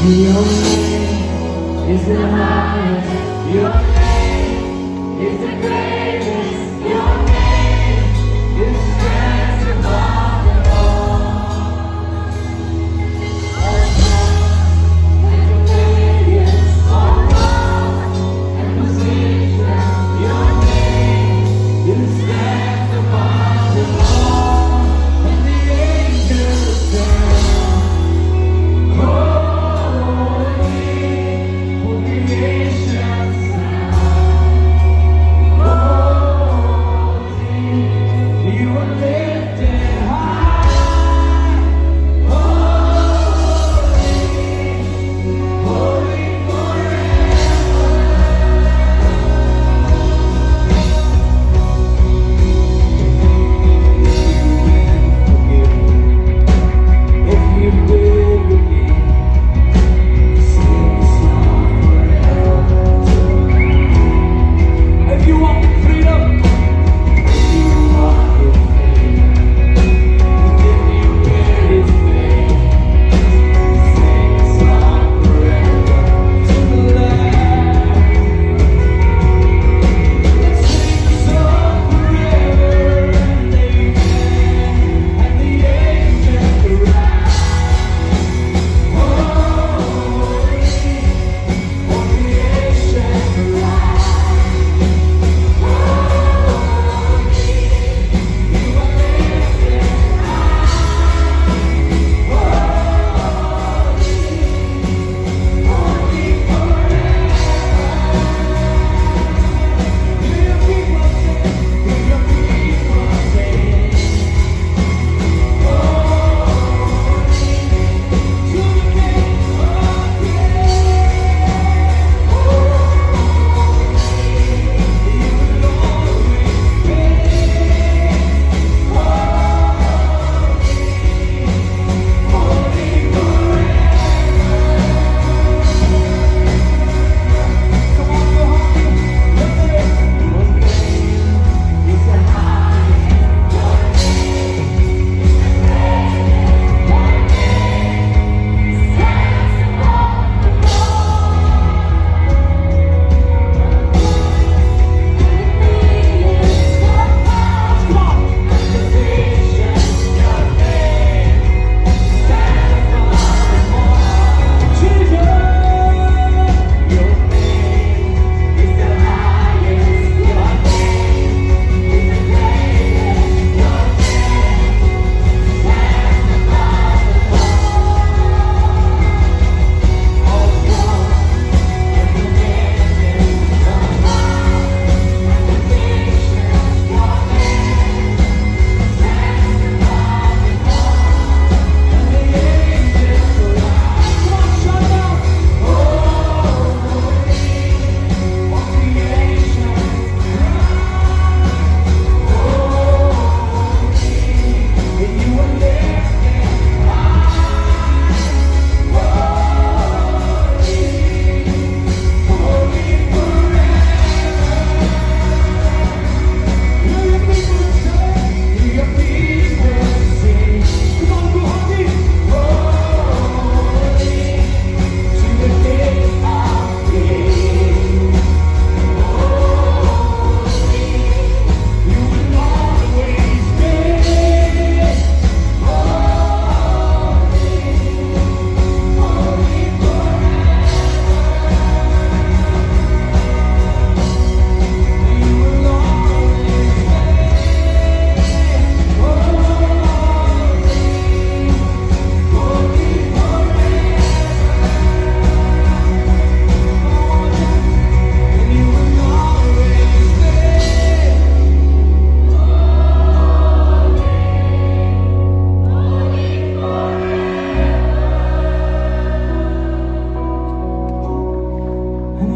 Your name is the highest. Your name is the greatest. Your name is stands above them all. All thrones and dominions, all wealth and position. Your name is stands above them all. And the angels stand. Oh,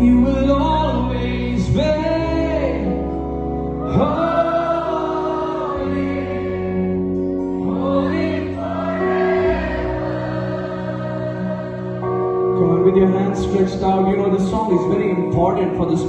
you will always be holy, holy forever. Come on, with your hands stretched out. You know, the song is very important for this.